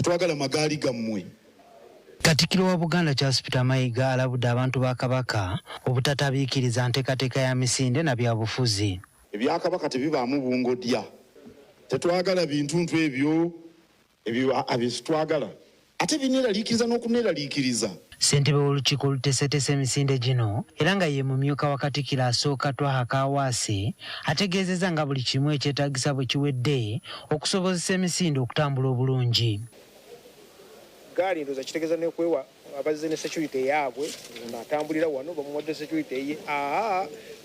tetwagala magaali gammwe. Katikkiro wa Buganda Charles Peter Mayiga alabudde abantu ba Kabaka obutatabiikiriza nteekateeka ya misinde na byabufuzi. Ebya Kabaka tebibaamu bungodya. Tetwagala bintuntu ebyo abitwagala. Ate bineeraliikiriza n'okuneeraliikiriza. Ssentebe w'olukiiko oluteeseteese emisinde gino era nga ye mumyuka wa Katikkiro asooka Twaha Kaawaase ategeezezza nga buli kimu ekyetaagisa bwe kiwedde okusobozesa emisinde okutambula obulungi. Gaali ndoza kitegeeza n'okwewa abazze ne security yaabwe n'atambulira wano bamuwadde security ye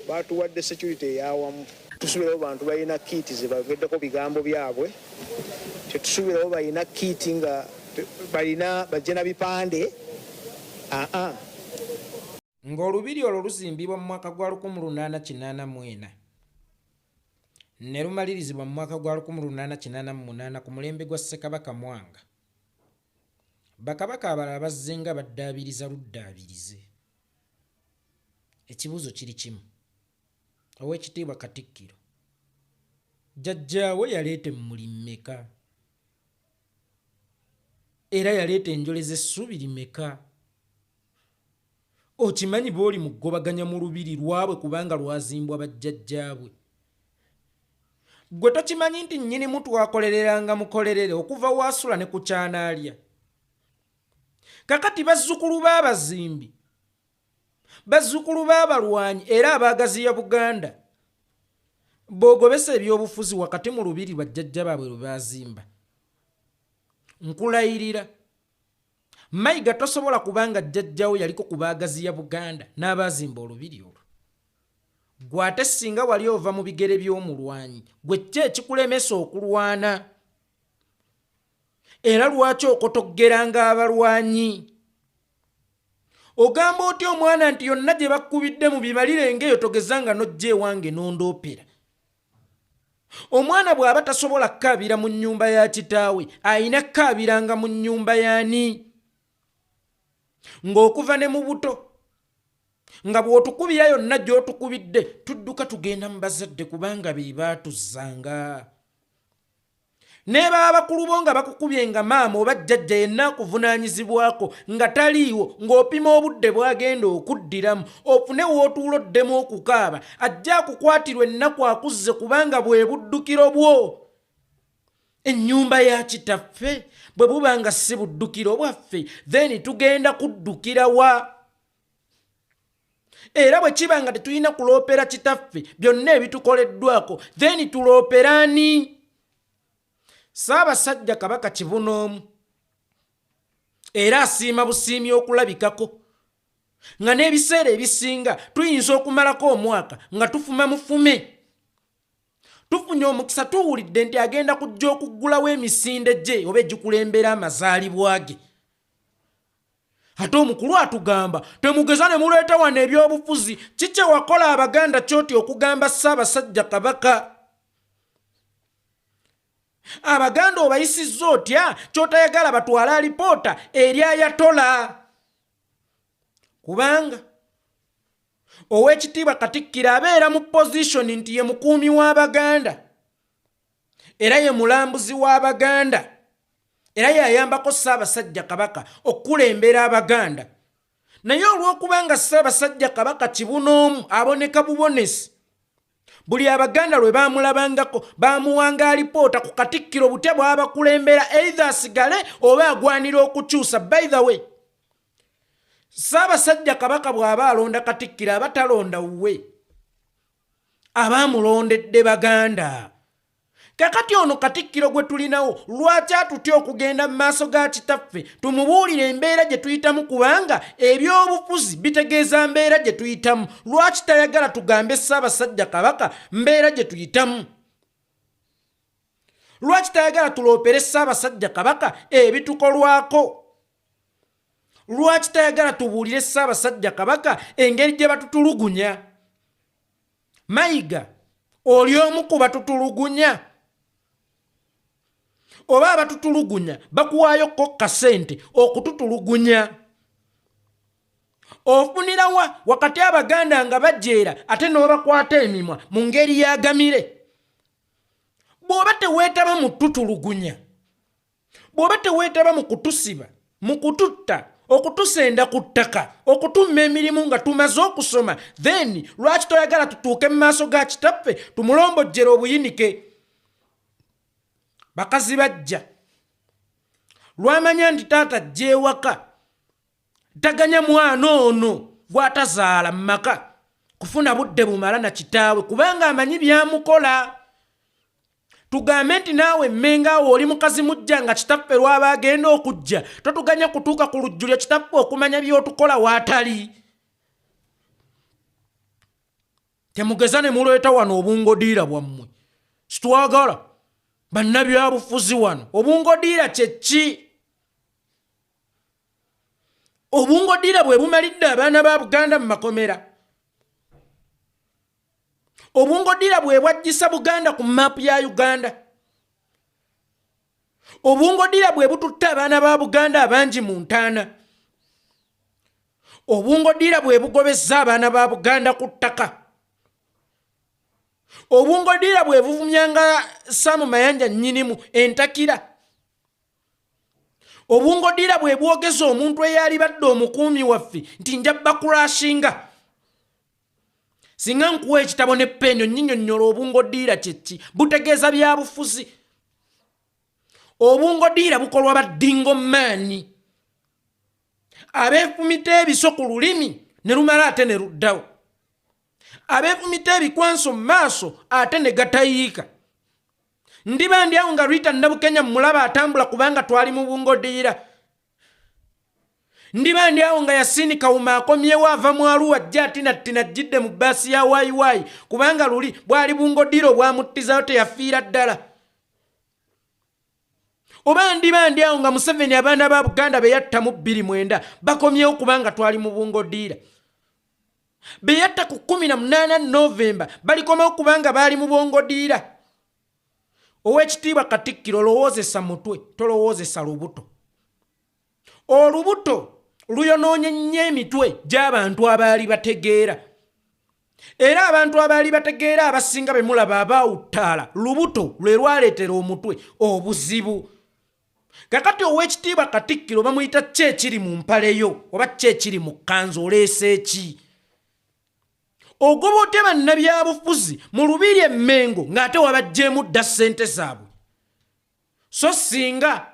baatuwadde security yawamu. Tusuubirawo bantu balina kiiti ze baveddeko bigambo byabwe. Tetusuubirawo balina kiiti nga balina bajje na bipande. Ng'olubiri olwo luzimbibwa mu mwaka gwa 1884 ne lumalirizibwa mu mwaka gwa 1888 ku mulembe gwa Ssekabaka Mwanga. Bakabaka abalala bazzenga baddaabiriza luddaabirize. Ekibuuzo kiri kimu. Oweekitiibwa Katikkiro, jjajjaawe yaleeta emmuli mmeka? Era yaleeta enjole z'essubi limeka? Okimanyi bw'oli mu ggobaganya mu lubiri lwabwe kubanga lwazimbwa bajjajjaabwe? Gwe tokimanyi nti nnyinimu twakolereranga mukolerere okuva waasula ne ku kyanaalya? Kakati bazzukulu b'abazimbi, bazzukulu b'abalwanyi era abaagaziya Buganda b'ogobesa ebyobufuzi wakati mu lubiri bajjajja baabwe lwe baazimba. Nkulayirira Mayiga tosobola kubanga jjajjawo yaliko ku baagaziya Buganda n'abaazimba olubiri olwo. Gwe ate singa wali ova mu bigere by'omulwanyi gwe ki ekikulemesa okulwana? Era lwaki okotoggeranga abalwanyi? Ogamba otya omwana nti yonna gye bakkubidde mu bimalire ng'eyo togezanga n'ojja ewange n'ondoopera? Omwana bw'aba tasobola kkaabira mu nnyumba ya kitaawe ayina kkaabiranga mu nnyumba y'ani? Ng'okuva ne mu buto nga bw'otukubira yonna gy'otukubidde tudduka tugenda mu bazadde kubanga be baatuzzanga. Ne baba bakulu bo nga bakukubye nga maama oba jjajja yenna akuvunaanyizibwako nga taliiwo ng'opima obudde bw'agenda okuddiramu ofune w'otuuloddemu okukaaba ajja akukwatirwa ennaku akuzze kubanga bwe buddukiro bwo. Ennyumba ya kitaffe bwe buba nga si buddukiro bwaffe then tugenda kuddukira wa? Era bwe kiba nga tetulina kuloopera kitaffe byonna ebitukoleddwako then tulooperaani? Ssaabasajja Kabaka Kibunoomu era asiima busiimi okulabikako nga n'ebiseera ebisinga tuyinza okumalako omwaka nga tufuma mufume. Tufunye omukisa tuwulidde nti agenda kujja okuggulawo emisinde gye oba egikulembera amazaalibwa ge. Ate omukulu atugamba temugeza ne muleeta wano ebyobufuzi. Kiki wakola Abaganda kyoti okugamba Ssaabasajja Kabaka? Abaganda obayisizza otya kyotayagala batwale alipoota eri Ayatola? Kubanga Oweekitiibwa Katikkiro abeera mu position nti ye mukuumi w'Abaganda era ye mulambuzi w'Abaganda era yayambako Ssaabasajja Kabaka okukulembera Abaganda. Naye olw'okubanga Ssaabasajja Kabaka Kibunoomu aboneka bubonesi, buli Abaganda lwe baamulabangako baamuwanga alipoota ku Katikkiro butya bw'abakulembera either asigale oba agwanira okukyusa. By the way, Ssaabasajja Kabaka bw'aba alonda Katikkiro aba talonda wuwe, abaamulondedde Baganda. Kakati ono Katikkiro gwe tulinawo lwaki atutya okugenda mu maaso ga kitaffe tumubuulire embeera gye tuyitamu kubanga ebyobufuzi bitegeeza mbeera gye tuyitamu? Lwaki tayagala tugambe Ssaabasajja Kabaka mbeera gye tuyitamu? Lwaki tayagala tuloopere Ssaabasajja Kabaka ebitukolwako? Lwaki tayagala tubuulire Ssaabasajja Kabaka engeri gye batutulugunya? Mayiga oli omu ku batutulugunya? Oba abatutulugunya bakuwaayoko kasente okututulugunya? Ofunira wa wakati Abaganda nga bajeera ate n'obakwata emimwa mu ngeri y'agamire? Bw'oba teweetaba mu tutulugunya, bw'oba teweetaba mu kutusiba mu kututta okutusenda ku ttaka okutumma emirimu nga tumaze okusoma then lwaki toyagala tutuuke mu maaso ga kitaffe tumulombojjera obuyinike? Bakazi bajja lwamanya nti taata ajja ewaka taganya mwana ono gw'atazaala mu maka kufuna budde bumala na kitaawe kubanga amanyi byamukola. Tugambe nti naawe mmengaawo oli mukazi mujja nga kitaffe lwaba agenda okujja totuganya kutuuka ku lujjulya kitaffe okumanya by'otukola waatali. Temugeza ne muleeta wano obungodiira bwammwe situwagala bannabyabufuzi wano. Obungodiira kye ki? Obungodiira bwe bumalidde abaana ba Buganda mu makomera. Obungodiira bwe bwajjisa Buganda ku maapu ya Uganda. Obungodiira bwe bututta abaana ba Buganda abangi mu ntaana. Obungodiira bwe bugobezza abaana ba Buganda ku ttaka. Obungodiira bwe buvumyanga Saamu Mayanja nnyinimu entakira. Obungodiira bwe bwogeza omuntu eyali badde omukuumi waffe nti nja bakulashinga. Singa nkuwa ekitabo ne peni onnyinyonnyola obungodiira kye ki butegeeza byabufuzi. Obungodiira bukolwa baddingo maanyi abeefumita ebiso ku lulimi ne lumala ate ne luddawo. Abeefumita ebikwanso mu maaso ate ne gatayiika. Ndiba ndi awo nga Rita Nabukenya mulaba atambula kubanga twali mu bungodiira. Ndiba ndi awo nga Yasini Kawuma akomyewo ava mu Arua ajja tina jjidde mu bbaasi ya wayiwayi kubanga luli bwali bungodiira obwamuttizayo teyafiira ddala. Oba ndiba ndi awo nga Museveni abaana ba Buganda be yatta mu 29 bakomyewo kubanga twali mu bungodiira. Be yatta ku 18 Novemba balikomawo kubanga baali mu bungodiira. Owekitiibwa Katikkiro lowoozesa mutwe tolowoozesa lubuto. Olubuto luyonoonye nnyo emitwe gy'abantu abaali bategeera. Era abantu abaali bategeera abasinga be mulaba abaawuttaala lubuto lwe lwaleetera omutwe obuzibu. Kakati owekitiibwa Katikkiro bamuyita ki ekiri mu mpaleyo oba ki ekiri mu kkanzu oleese ki? Ogoba otya bannabyabufuzi mu Lubiri e Mengo ng'ate wabajjeemu dda ssente zaabwe. So singa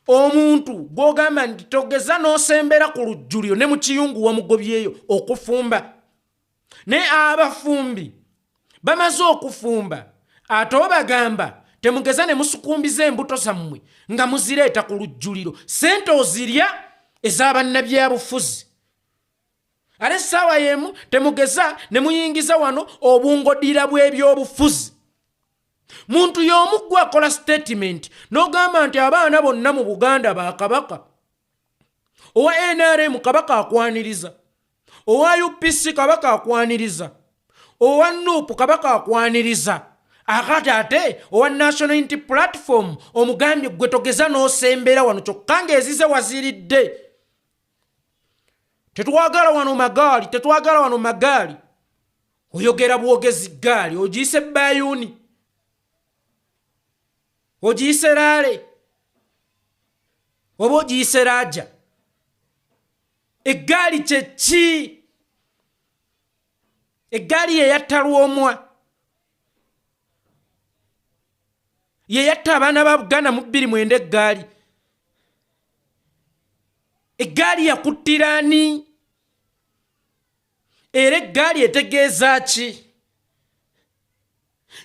omuntu gw'ogamba nti togeza n'osembera ku lujjuliro ne mu kiyungu wamugobyeyo okufumba. Ne abafumbi bamaze okufumba ate obagamba temugeza ne musukumbiza embuto zammwe nga muzireeta ku lujjuliro. Ssente ozirya ez'abannabyabufuzi. Ale essaawa y'emu temugeza ne muyingiza wano obungodiira bw'ebyobufuzi. Muntu y'omu gwe akola statement n'ogamba nti abaana bonna mu Buganda ba Kabaka. Owa NRM Kabaka akwaniriza. Owa UPC Kabaka akwaniriza. Owa NUP Kabaka akwaniriza. Akati ate owa National Unity Platform omugambye gwe togeza n'osembera wano kyokka ng'ezize waziridde. Tetwagala wano magaali. Oyogera bwogezi gaali ogiyise bayuni. Ogiyise laale. Oba ogiyise laaja. Eggaali kye ki? Eggaali ye yatta Lwomwa. Ye yatta abaana ba Buganda mu 29 eggaali. Eggaali yakuttira ani? Era eggaali etegeeza ki?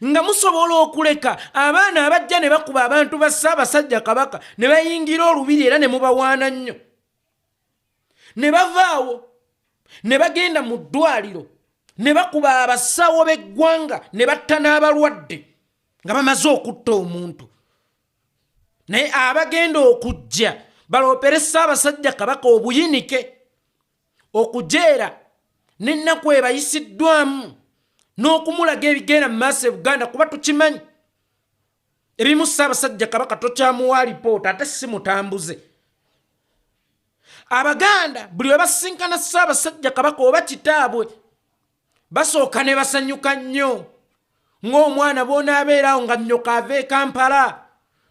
Nga musobola okuleka abaana abajja ne bakuba abantu ba Ssaabasajja Kabaka ne bayingira Olubiri era ne mubawaana nnyo. Ne bavaawo ne bagenda mu ddwaliro ne bakuba abasawo b'eggwanga ne batta n'abalwadde nga bamaze okutta omuntu. Naye abagenda okujja baloopere Ssaabasajja Kabaka obuyinike okujeera n'ennaku ebayisiddwamu n'okumulaga ebigenda mu maaso e Buganda kuba tukimanyi. Ebimu Ssaabasajja Kabaka tokyamuwa alipoota ate si mutambuze. Abaganda buli we basinkana Ssaabasajja Kabaka oba kitaabwe basooka ne basanyuka nnyo ng'omwana bw'onaabeerawo nga nnyoko ava e Kampala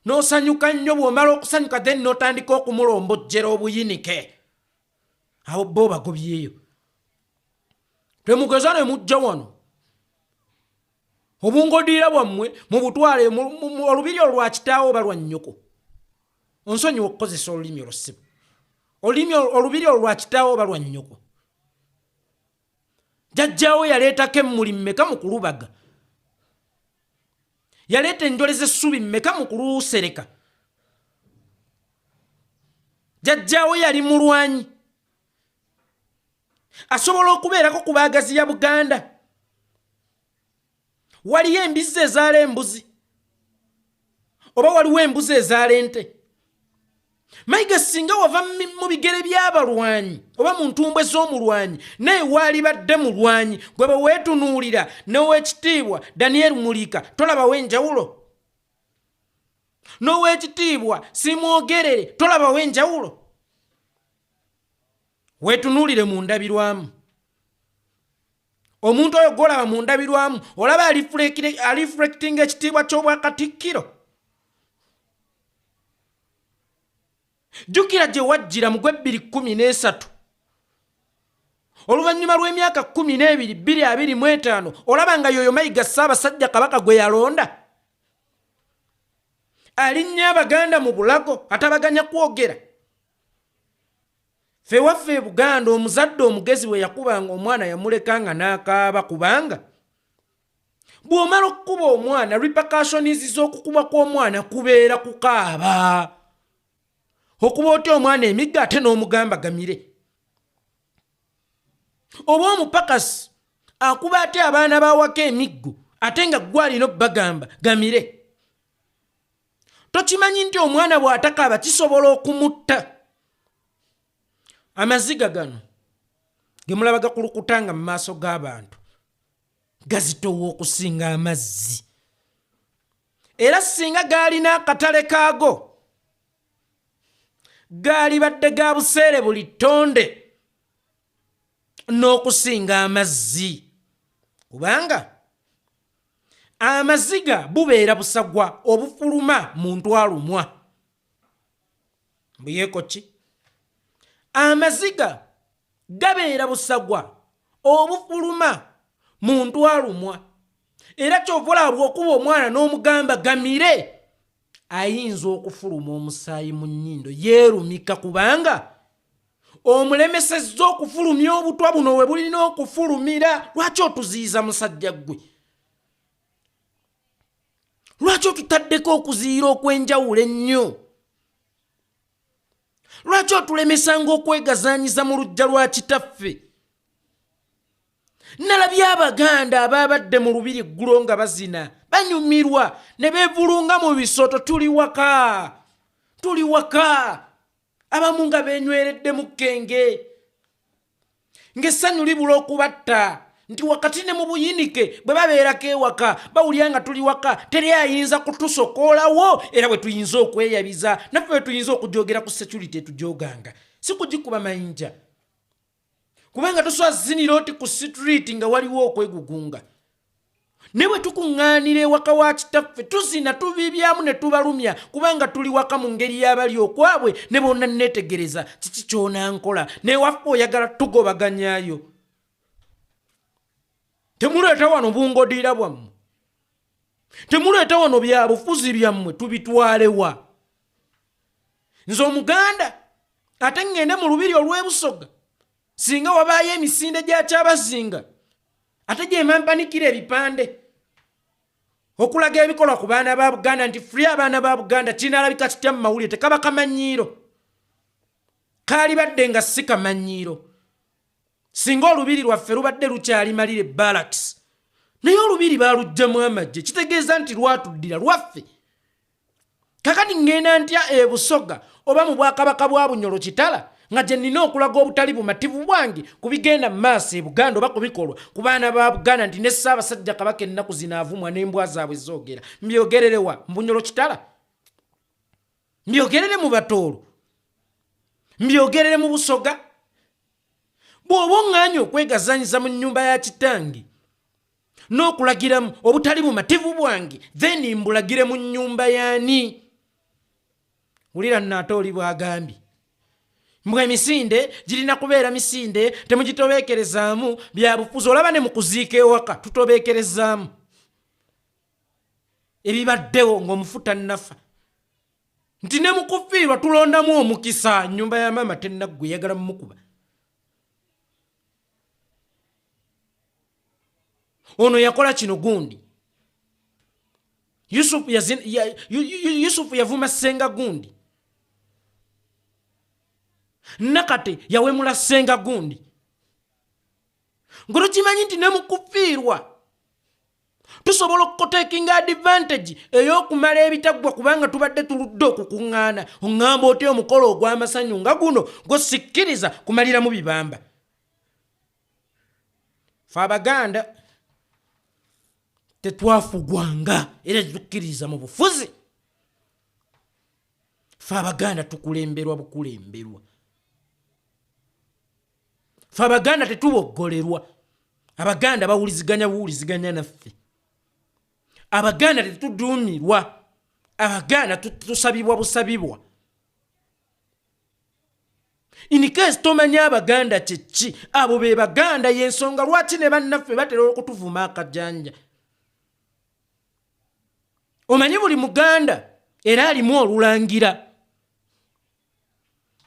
n'osanyuka nnyo bw'omala okusanyuka then n'otandika okumulombojjera obuyinike awo bo bagobyeyo temugeza ne mujja wano obungodiira bwammwe mubutwale olubiri olwa kitaawo oba lwa nnyoko onsonyiwa okukozesa olulimi olusibu olubiri olwa kitaawo oba lwa nnyoko jjajjaawo yaleetako emmuli mmeka mu kulubaga yaleeta enjole z'essubi mmeka mu kulusereka jjajjaawo yali mulwanyi asobola okubeerako ku baagazi ya Buganda waliyo embizi ezaala embuzi oba waliwo embuzi ezaala ente mayiga singa wava mu bigere by'abalwanyi oba mu ntumbwe z'omulwanyi naye waali badde mulwanyi gwe baweetunuulira n'owekitiibwa Daniel Mulika tolabawo enjawulo n'owekitiibwa Simwogerere tolabawo enjawulo weetunuulire mu ndabirwamu omuntu oyo golaba mu ndabirwamu olaba aliflectinga ekitiibwa ky'obwakatikkiro jjukira gye wajjira mu 2013 oluvannyuma lw'emyaka 12 2025 olaba nga yoyo Mayiga Ssaabasajja Kabaka gwe yalonda alinnya Abaganda mu bulago atabaganya kwogera ffe waffe e Buganda omuzadde omugezi we yakubanga omwana yamulekanga n'akaaba kubanga bw'omala okukuba omwana repercussions z'okukuba kw'omwana kubeera kukaaba okuba otya omwana emigga ate n'omugamba gamire oba omupakasi akuba ate abaana bawaka emiggo ate nga gwe alina obbagamba gamire tokimanyi nti omwana bw'atakaaba kisobola okumutta amaziga gano ge mulaba gakulukutanga mu maaso g'abantu gazitowa okusinga amazzi era singa gaalina akatale kaago gaali badde ga buseere buli ttonde n'okusinga amazzi kubanga amaziga bubeera busagwa obufuluma mu ntwalumwa mbuyeeko ki amaziga gabeera busagwa obufuluma mu ntwalumwa era kyova olaba okuba omwana n'omugamba gamire ayinza okufuluma omusaayi mu nnyindo yeerumika kubanga omulemesezza okufulumya obutwa buno we bulina okufulumira lwaki otuziyiza musajja gwe lwaki otutaddeko okuziira okwenjawulo ennyo lwaki otulemesanga okwegazaanyiza mu lujja lwa kitaffe nalabye Abaganda abaabadde mu lubiri eggulo nga bazina banyumirwa ne beevulunga mu bisoto tuli waka abamu nga benyweredde mu kkenge ng'essanyu libula okubatta nti wakati ne mu buyinike bwe babeerako ewaka bawulira nga tuli waka teri ayinza kutusokoolawo era bwe tuyinza okweyabiza naffe bwe tuyinza okujoogera ku security etujoganga si kugikuba mayinja kubanga tosobola zinira oti ku street nga waliwo okwegugunga ne bwe tukuŋŋaanira ewaka wa kitaffe tuzina tubibyamu ne tubalumya kubanga tuli waka mu ngeri y'abali okwabwe ne bonna neetegereza kiki ky'onankola newaffe oyagala tugobaganyaayo temuleeta wano bungodiira bwammwe temuleeta wano byabufuzi byammwe tubitwalewa nze Omuganda ate ŋŋende mu lubiri olw'ebusoga singa wabaayo emisinde gya Kyabazinga ate gye mampanikira ebipande okulaga ebikolwa ku baana ba Buganda nti free abaana ba Buganda kinaalabika kitya mu mawulire tekaba kamanyiiro kaali badde nga si kamanyiiro singa olubiri lwaffe lubadde lukyali malire barracks naye olubiri baalugjamu amagye kitegeeza nti lwatuddira lwaffe kakati ŋŋenda ntya ebusoga oba mu bwakabaka bwa Bunyoro Kitala nga gye nnina okulaga obutali bumativu bwange ku bigenda mu maaso e Buganda oba ku bikolwa ku baana ba Buganda nti ne Ssaabasajja Kabaka ennaku zinaavumwa n'embwa zaabwe zoogera mbyogererewa mu Bunyoro Kitala mbyogerere mu Batoolo mbyogerere mu Busoga bw'oba oŋŋaanya okwegazaanyiza mu nnyumba ya kitange n'okulagiramu obutali bumativu bwange then mbulagire mu nnyumba y'ani ulira Naata oli bwagambye mbwe emisinde girina kubeera misinde temugitobeekerezaamu byabufuzi olaba ne mu kuziika ewaka tutobeekerezaamu ebibaddewo ng'omufuta nafa nti ne mukufiirwa tulondamu omukisa nnyumba ya maama tennaggwe yagala mumukuba ono yakola kino gundi Yusufu yavuma ssenga gundi Nakate yawemula ssenga gundi ng'okimanyi nti ne mukufiirwa tusobola okutekinga advantage ey'okumala ebitaggwa kubanga tubadde tuludde okukuŋŋaana oŋŋamba otya omukolo ogw'amasanyu nga guno gwosikkiriza kumaliramu bibamba fe Abaganda tetwafugwanga era tukkiriza mu bufuzi fe Abaganda tukulemberwa bukulemberwa fe Abaganda tetuboggolerwa Abaganda bawuliziganya naffe Abaganda tetuduumirwa Abaganda tusabibwa busabibwa in case tomanya Abaganda kyeki abo be Baganda y'ensonga lwaki ne bannaffe batera okutuvuma akajanja omanyi buli Muganda era alimu olulangira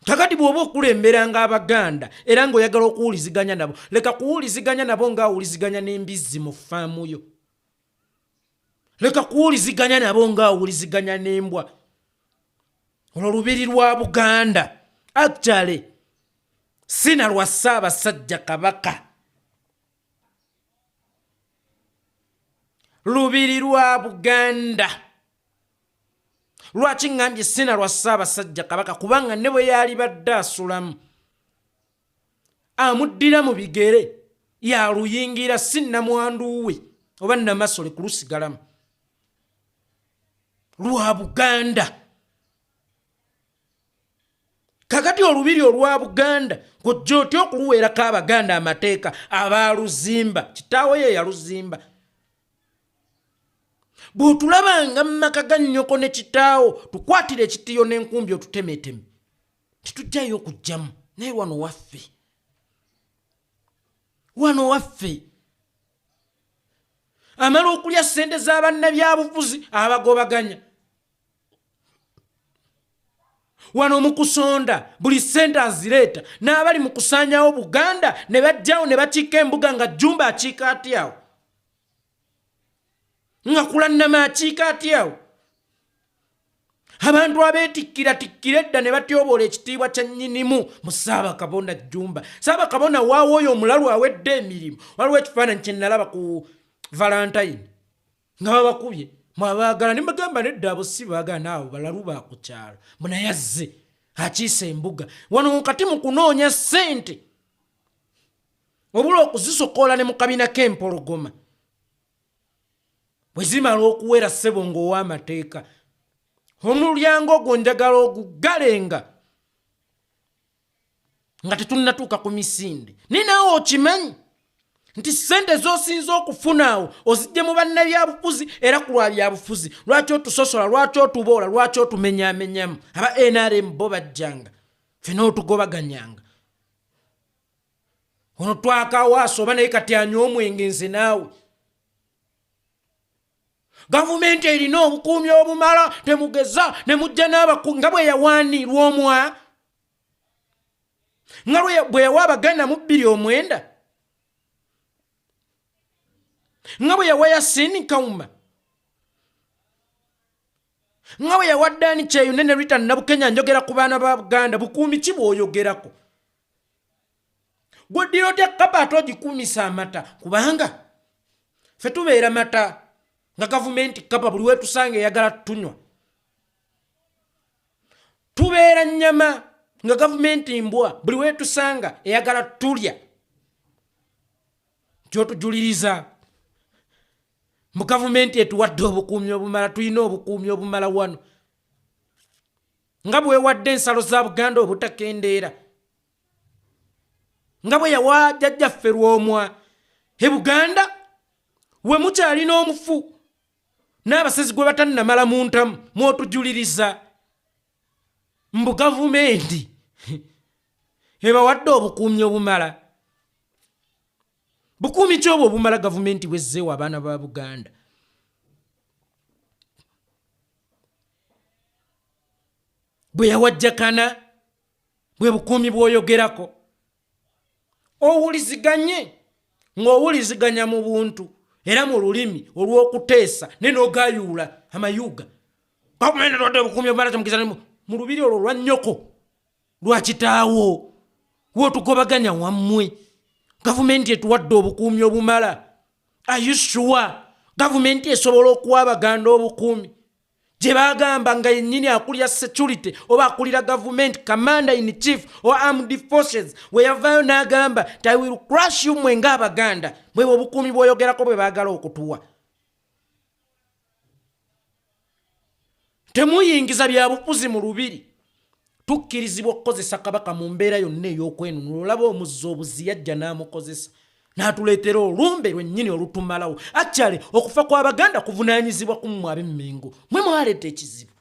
kakati bw'oba okulemberanga Abaganda era ng'oyagala okuwuliziganya nabo leka kuwuliziganya nabo ng'awuliziganya n'embizzi mu ffaamu yo leka kuwuliziganya nabo ng'awuliziganya n'embwa olwo lubiri lwa Buganda actually sina lwa Ssaabasajja Kabaka lubiri lwa Buganda lwaki ngambye sina lwa Ssaabasajja Kabaka kubanga ne bwe yali badde asulamu amuddira mu bigere yaluyingira sinnamwandu we oba Namasole kulusigalamu lwa Buganda kakati olubiri olwa Buganda ng'ojja otya okuluweerako Abaganda amateeka abaaluzimba kitaawe ye yaluzimba bw'otulabanga mu maka ga nnyoko ne kitaawo tukwatire ekitiyo n'enkumbi otutemeteme titujjayo okujjamu naye wano waffe amala okulya ssente z'abannabyabufuzi abagobaganya wano mu kusonda buli ssente azireeta n'abali mu kusaanyawo Buganda ne bajjawo ne bakiika embuga nga Jjumba akiika atyawo nga Kulannama akiika atyawo abantu abeetikkiratikkira edda ne batyoboola ekitiibwa kya nnyinimu mu Ssaabakabona Jjumba Ssaabakabona waawo oyo omulalu awedde emirimu waliwo ekifaananyi kye nalaba ku Valentine nga babakubye mwabaagala ne bagamba nedda abo si baagala naawe balalu baakukyalo munaye azze akiisa embuga wano kati mu kunoonya ssente obula okuzisokoola ne mu kabina k'empologoma bwe zimala okuwera ssebo ng'ow'amateeka omulyango ogwo njagala oguggalenga nga tetunnatuuka ku misinde naye naawe okimanyi nti ssente z'osinza okufuna awo ozijje mu bannabyabufuzi era ku lwa byabufuzi lwaki otusosola lwaki otuboola lwaki otumenyaamenyamu aba NRM bo bajjanga ffe n'otugobaganyanga ono twakawaaso oba naye kati anywa omwenge nze naawe gavumenti erina obukuumi obumala temugeza ne mujja nga bwe yawaanirwa omwa nga bwe yawa Abaganda mu 2.9 nga bwe yawa Yasin Kauma nga bwe yawa Dani Kyeyune ne Rita Nabukenya njogera ku baana ba Buganda bukuumi ki bw'oyogerako gwe ddira otya Kabaka ogikuumisa amata kubanga ffe tubeera mata nga gavumenti kapa buli wetusanga eyagala tunywa tubeera nnyama nga gavumenti mbwa buli wetusanga eyagala tulya kyotujuliriza mu gavumenti etuwadde obukuumi obumala tulina obukuumi obumala wano nga bwe wadde ensalo za Buganda obutakendeera nga bwe yawa jjajjaffe Lwomwa e Buganda we mukyalina omufu n'abasezi gwe batannamala mu ntamu mwotujuliriza mbu gavumenti ebawadde obukuumi obumala. Bukuumi ki obwo obumala gavumenti bwezzeewo abaana ba Buganda? Bwe yawajjakana bwe bukuumi bw'oyogerako. Owuliziganye ng'owuliziganya mu buntu era mu lulimi olw'okuteesa ne n'ogayuula amayuga. Gavumenti etwadde obukuumi obumala kyamukiza mu lubiri olwo lwa nnyoko lwa kitaawo w'otugobaganya wammwe. Gavumenti etuwadde obukuumi obumala. Are you sure gavumenti esobola okuwa Abaganda obukuumi gye bagamba nga yennyini akulira security oba akulira gavumenti commander in chief or armed forces we yavaayo n'agamba ti I will crush you mwe ng'Abaganda bwe obukuumi bw'oyogerako bwe baagala okutuwa? Temuyingiza bya bufuzi mu lubiri. Tukkirizibwa okukozesa Kabaka mu mbeera yonna ey'okwenunula. Olaba omuzza obuzi yajja n'amukozesa n'atuleetera olumbe lwennyini olutumalawo. Actually okufa kw'Abaganda kuvunaanyizibwa ku mmwe ab'Emmengo. Mwe mwaleeta ekizibu.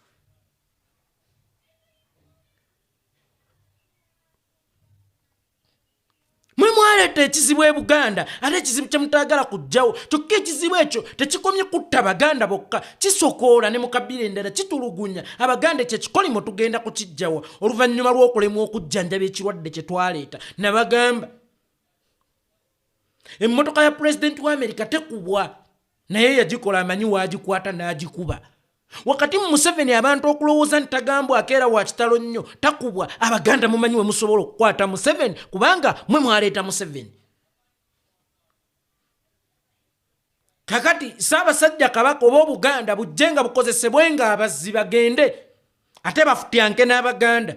Mwe mwaleeta ekizibu e Buganda ate ekizibu kye mutaagala kujjawo. Kyokka ekizibu ekyo tekikomye kutta Abaganda bokka, kisokoola ne mu kabbira endala kitulugunya. Abaganda ekyo ekikolimo tugenda kukijjawo oluvannyuma lw'okulemwa okujjanjaba ekirwadde kye twaleeta. Nabagamba emmotoka ya pulezidenti wa Amerika tekubwa, naye yagikola amanyi waagikwata n'agikuba. Wakati mu Museveni abantu okulowooza nti tagambwa akeera wa kitalo nnyo takubwa. Abaganda mumanyi we musobola okukwata Museveni kubanga mwe mwaleeta Museveni. Kakati Ssaabasajja Kabaka oba Obuganda bujjenga bukozesebwenga abazzi bagende ate bafutyanke n'Abaganda,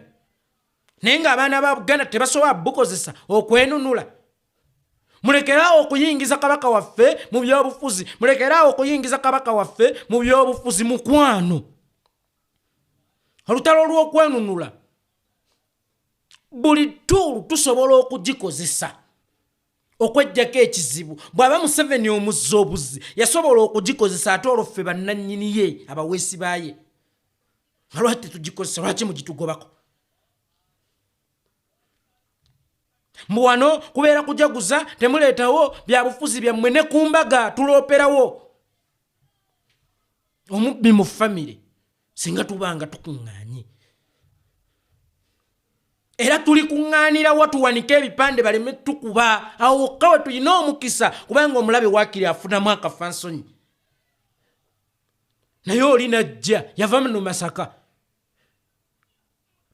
naye ng'abaana ba Buganda tebasobola bukozesa okwenunula. Mulekeraawo okuyingiza Kabaka waffe mu byobufuzi. Mulekeraawo okuyingiza Kabaka waffe mu byobufuzi mukwano. Olutalo lw'okwenunula buli tuulu tusobola okugikozesa okwejjako ekizibu. Bw'aba Museveni omuzza obuzi yasobola okugikozesa ate olwo ffe bannannyini ye abaweesi baaye. Lwaki tetugikozesa? Lwaki mugitugobako? Mwano kubeera kujaguza temuleetawo bya bufuzi byammwe ne ku mbaga tulooperawo omubbi mu famire singa tubanga tukuŋŋaanye. Era tuli kuŋŋaanira watuwanika ebipande baleme tukuba. Awo kawe tulina omukisa kubanga omulabe waakiri afunamu akafansonyi. Naye oli najja yava mu Masaka.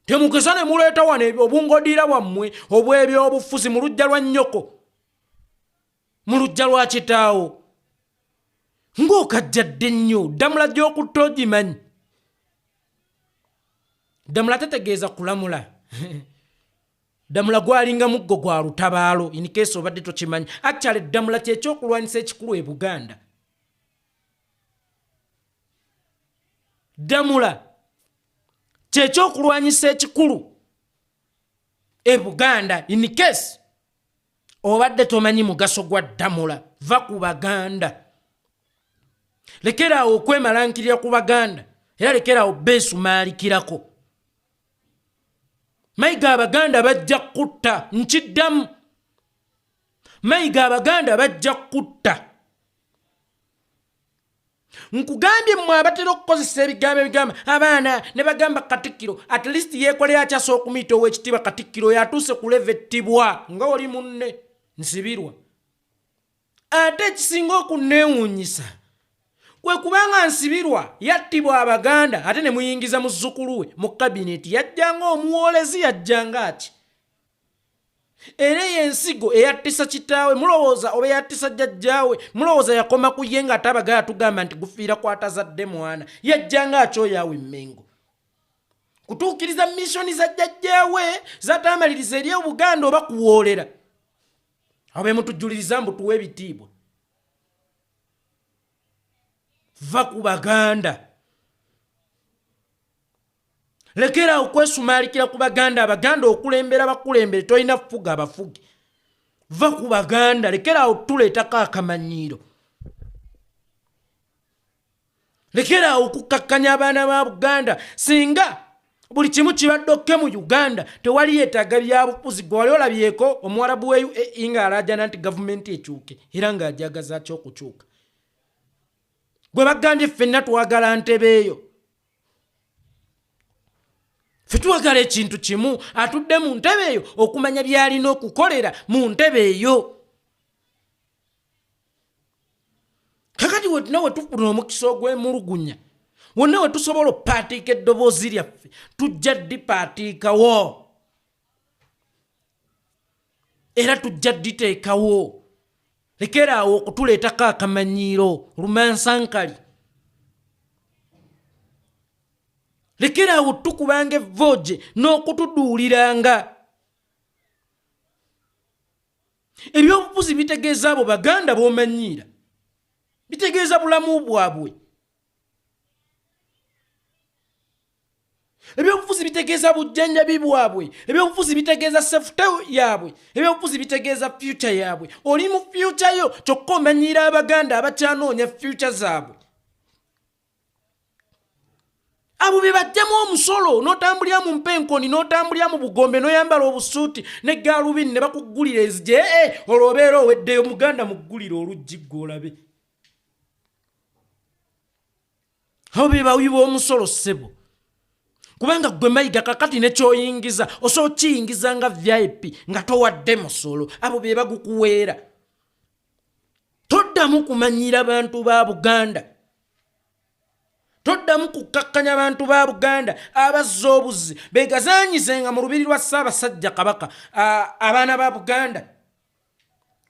Temukisa ne muleeta wano obungodiira bwammwe obw'ebyobufuzi mu luggya lwa nnyoko, mu luggya lwa kitaawo. Ng'okajjadde nnyo ddamula gy'okutta ogimanyi. Ddamula tetegeeza kulamula. Ddamula gwalinga muggo gwa lutabaalo in case obadde tokimanyi. Actually ddamula kyekyokulwanyisa ekikulu e Buganda. Ddamula kyekyokulwanyisa ekikulu e Buganda in case obadde tomanyi mugaso gwa ddamula. Va ku Baganda. Lekeraawo okwemalankirira ku Baganda era lekeraawo beesumaalikirako. Mayiga Abaganda bajja kutta, nkiddamu. Mayiga Abaganda bajja kutta. Nkugambye mmwe abatera okukozesa ebigambo abaana ne bagamba Katikkiro at least yeekolera akyasa okumuyita ow'ekitiibwa Katikkiro yatuuse ku leve ettibwa nga oli munne nsibirwa. Ate ekisinga okunneewuunyisa kwe kubanga nsibirwa yattibwa Abaganda ate ne muyingiza muzzukulu we mu kabineti yajjanga omuwolezi yajjanga ati. Era y'ensigo eyattisa kitaawe mulowooza oba yattisa jjajjaawe mulowooza yakoma ku ye ng'ate Abaganda tugamba nti gufiira kwatazadde mwana. Yajjanga akyoyaawe Mmengo kutuukiriza missoni za jjajjaawe zatamaliriza eri Obuganda oba kuwoolera. Awo be mutujuliriza mbu tuwe ebitiibwa. Va ku Baganda. Lekera okwesumaalikira ku Baganda. Abaganda okulembera bakulembere tolina fuga abafuge. Va ku Baganda. Lekera otuleetako akamanyiiro. Lekera okukakkanya abaana ba Buganda singa buli kimu kibadde okke mu Uganda tewali yeetaaga byabufuzi gwe wali olabyeko omuwarabu we nga alaajana nti gavumenti ekyuke era ng'ajagaza ki okukyuka gwe bagambye ffenna twagala ntebe eyo ffe twagala ekintu kimu atudde mu ntebe eyo okumanya by'alina okukolera mu ntebe eyo kakati wonna we tufuna omukisa ogw'emulugunya wonna we tusobola okupaatiika eddoboozi lyaffe tujja dipaatiikawo era tujja diteekawo lekeraawo okutuleetako akamanyiiro lumansankali lekeraawo tukubanga evvooje n'okutuduuliranga ebyobufuzi bitegeeza abo baganda b'omanyiira bitegeeza bulamu bwabwe ebyobufuzi bitegeeza bujjanjabi bwabwe ebyobufuzi bitegeeza safety yaabwe ebyobufuzi bitegeeza future yaabwe oli mu future yo kyokka omanyiira abaganda abakyanoonya future zaabwe abo be bajjamu omusolo n'otambulira mu mpenkoni n'otambulira mu bugombe n'oyambala obusuuti ne gaalubini ne bakuggulira ezije olwobeera oweddeyo muganda muggulire oluggi gw'olabe abo be bawi b'omusolo ssebo kubanga gwe mayiga kakati nekyoyingiza osobola okiyingiza nga VIP nga towadde musolo abo be bagukuweera toddamu kumanyiira bantu ba Buganda toddamu kukkakkanya bantu ba Buganda abazza obuzzi beegazaanyizenga mu lubiri lwa Ssaabasajja Kabaka abaana ba Buganda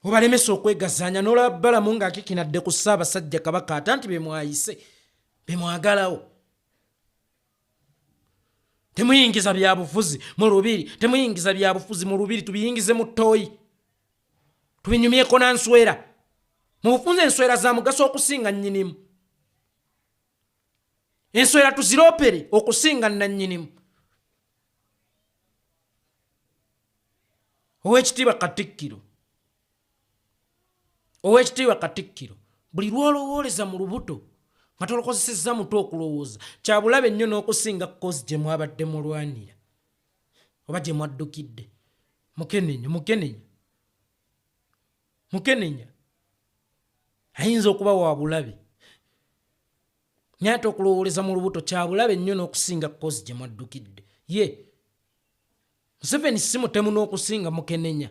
obalemesa okwegazaanya n'olaba balamu ng'akikinadde ku Ssaabasajja Kabaka ate nti bemwayise bemwagalawo temuyingiza byabufuzi mu lubiri temuyingiza byabufuzi mu lubiri tubiyingize mu ttooyi tubinyumyeko na nswera mu bufunze enswera za mugaso okusinga nnyinimu enswera tuziroopere okusinga nannyinimu oweekitiibwa Katikkiro buli lw'olowooleza mu lubuto nga tolokozesezza muto okulowooza kyabulabe nnyo n'okusinga kozi gye mwabadde mulwanira oba gye mwaddukidde mukenenya ayinza okuba wa bulabe naye ate okulowooleza mu lubuto kyabulabe nnyo n'okusinga kozi gye mwaddukidde ye Museveni si mutemu n'okusinga Mukenenya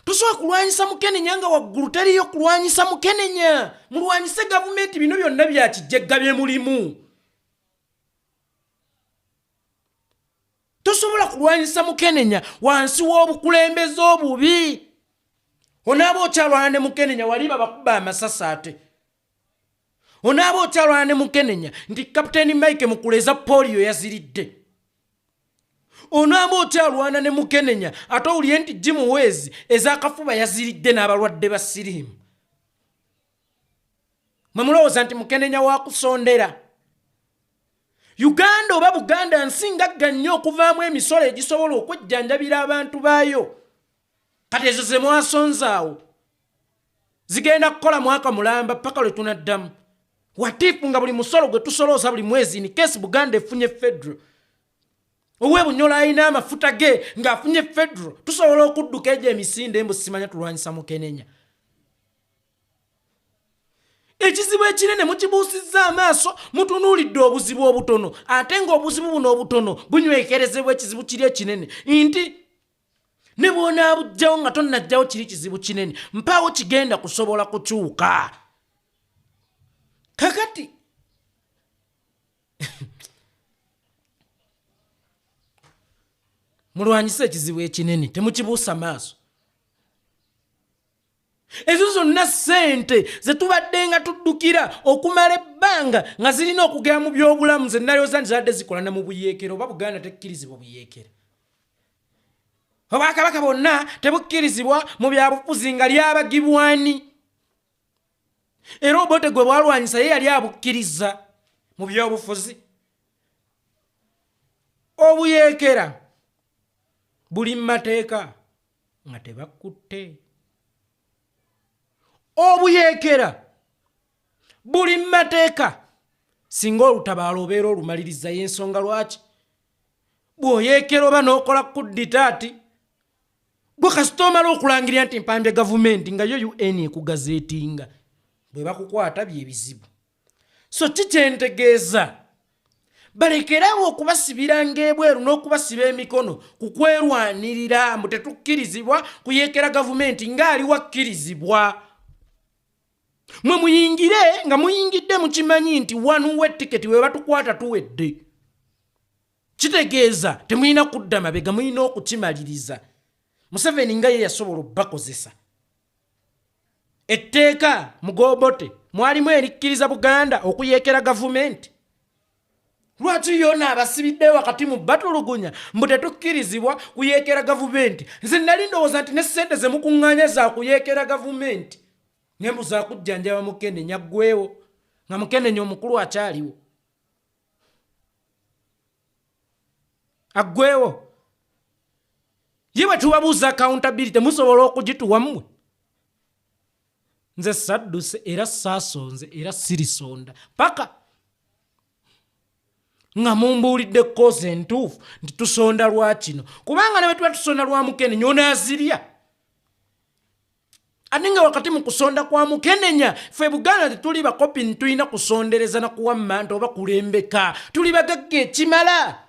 tusobola kulwanyisa Mukenenya nga waggulu teriyo kulwanyisa Mukenenya mulwanyise gavumenti bino byonna bya kijjegga bye mulimu tosobola kulwanyisa Mukenenya wansi w'obukulembeze obubi onaaba okyalwana ne Mukenenya wali babakuba amasasi ate onaaba okyalwana ne Mukenenya nti Kapiteeni Mike Mukuleza polio yaziridde onaaba okyalwana ne Mukenenya ate owulire nti Jimuweezi ez'akafuba yaziridde n'abalwadde ba siriimu mwe mulowooza nti Mukenenya waakusondera Uganda oba Buganda nsingagga nnyo okuvaamu emisolo egisobola okwejjanjabira abantu baayo kati ezo ze mwasonzaawo zigenda kukola mwaka mulamba paka lwe tunaddamu watiifu nga buli musolo gwe tusolooza buli mwezi ni kesi Buganda efunye federal ow'ebunyola alina amafuta ge ng'afunye federal tusobola okudduka egyo emisinde mbu simanya tulwanyisa Mukenenya ekizibu ekinene mukibuusizza amaaso mutunuulidde obuzibu obutono ate ng'obuzibu buno obutono bunywekerezebwa ekizibu kiri ekinene nti ne bw'onaabugjawo nga tonnajjawo kiri kizibu kinene mpaawo kigenda kusobola kukyuka kakati mulwanyise ekizibu ekinene temukibuusa maaso ezo zonna ssente ze tubadde nga tuddukira okumala ebbanga nga zirina okugera mu byobulamu ze nalyoza nti zikola ne mu buyeekero oba Buganda tekkirizibwa buyeekere obwakabaka bonna tebukkirizibwa mu byabufuzi nga lyabagibwani era Obote gwe bwalwanyisa ye yali abukkiriza mu byobufuzi obuyeekera buli mateeka nga tebakutte obuyeekera buli mateeka singa olutabaalo obeera olumaliriza y'ensonga lwaki bw'oyeekera oba n'okola kudditaati gwe kasita omala okulangirira nti mpambye gavumenti nga yo UN ekugazeetinga bwe bakukwata by'ebizibu. So kikyentegeeza balekerawo okubasibiranga ebweru n'okubasiba emikono ku kwerwanirira mbu tetukkirizibwa kuyeekera gavumenti ng'ali wakkirizibwa. Mwe muyingire nga muyingidde mukimanyi nti wanuwa ettiketi we batukwata tuwedde. Kitegeeza temulina kudda mabega, mulina okukimaliriza. Museveni nga ye yasobola obbakozesa. Etteeka mugobote mwalimu erikkiriza Buganda okuyeekera gavumenti. Lwaki yona abasibidde wakati mu batulugunya mbu tetukkirizibwa kuyeekera gavumenti? Nze nali ndowooza nti ne ssente ze mukuŋŋaanya za kuyeekera gavumenti. Nembu za kujjanjaba Mukenenya ggwewo nga Mukenenya omukulu akyaliwo. Aggwewo. Ye bwe tubabuuza accountability musobola okugituwa mmwe. Nze sadduse era saasonze era sirisonda paka nga mumbuulidde koze entuufu nti tusonda lwa kino kubanga ne bwe tuba tusonda lwa Mukenenya onaazirya. Ate nga wakati mu kusonda kwa Mukenenya ffe Buganda tetuli bakopi ntulina kusondereza na kuwamma oba kulembeka, tuli bagagga ekimala.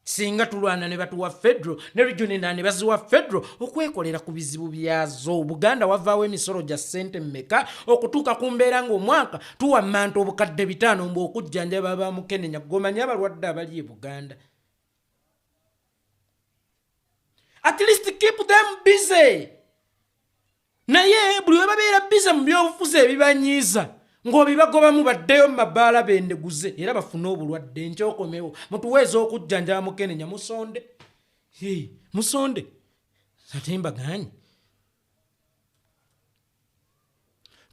Singa tulwana ne batuwa federal ne regional ne baziwa federal okwekolera ku bizibu byazo. Buganda wavaawo emisolo gya ssente mmeka okutuuka ku mbeera ng'omwaka tuwa mmanto obukadde 5 mbu okujjanjaba ba Mukenenya gomanya abalwadde abali e Buganda. At least keep them busy. Naye buli we babeera busy mu byobufuzi ebibanyiiza ng'obibagobamu baddeyo mu mabaala bendeguze era bafune obulwadde nkyokomewo mutuweeza okujjanjaba Mukenenya musonde. Musonde ate mbaganye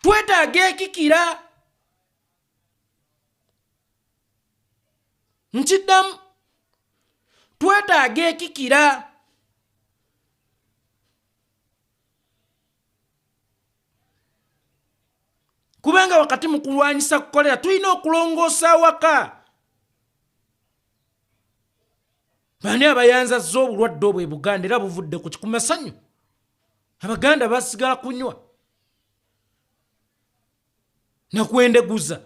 twetaaga ekikira nkiddamu twetaaga ekikira. Kubanga wakati mu kulwanyisa kukolera tulina okulongoosa waka. Bani abayanzazza obulwadde obwo e Buganda era buvudde ku kikumasanyo. Abaganda basigala kunywa nakwendeguza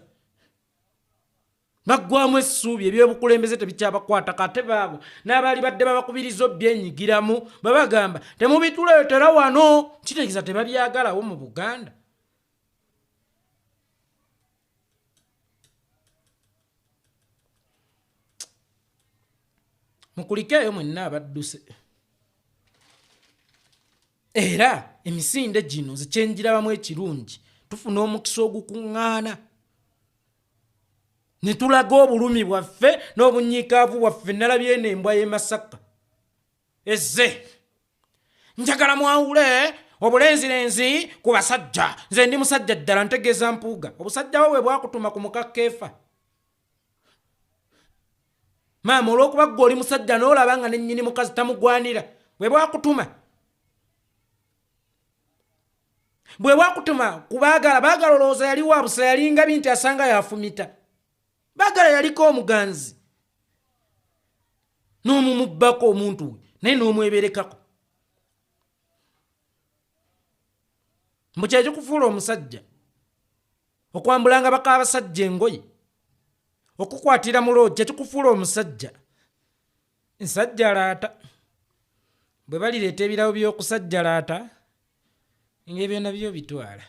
baggwamu essuubi ebyobukulembeze tebikyabakwata kate baabo n'abaali badde babakubiriza obyenyigiramu babagamba temubituleetera wano. Kitegeeza tebabyagalawo mu Buganda. Mukulikeeyo mwenna abadduse. Era emisinde gino zikyenjirabamu ekirungi tufuna omukisa ogukuŋŋaana ne tulaga obulumi bwaffe n'obunyiikaavu bwaffe. Nalabye n'embwa y'e Masaka ezze njagala mwawule obulenzirenzi ku basajja. Nze ndi musajja ddala ntegeeza mpuuga. Obusajja bwe bwakutuma ku mukakkeefa maama olw'okuba ggwe oli musajja n'olaba nga nennyini mukazi tamugwanira bwe bwakutuma. Bwe bwakutuma baagala olowooza yali wa busa yalinga binti asanga yafumita. Baagala yaliko omuganzi n'omumubbako omuntu we naye n'omweberekako. Mbu kyekikufuula omusajja okwambulanga baka abasajja engoye okukwatira mu looja kikufuula omusajja nsajja laata. Bwe balireeta ebirabo by'okusajja laata ng'ebyo nabyo bitwala.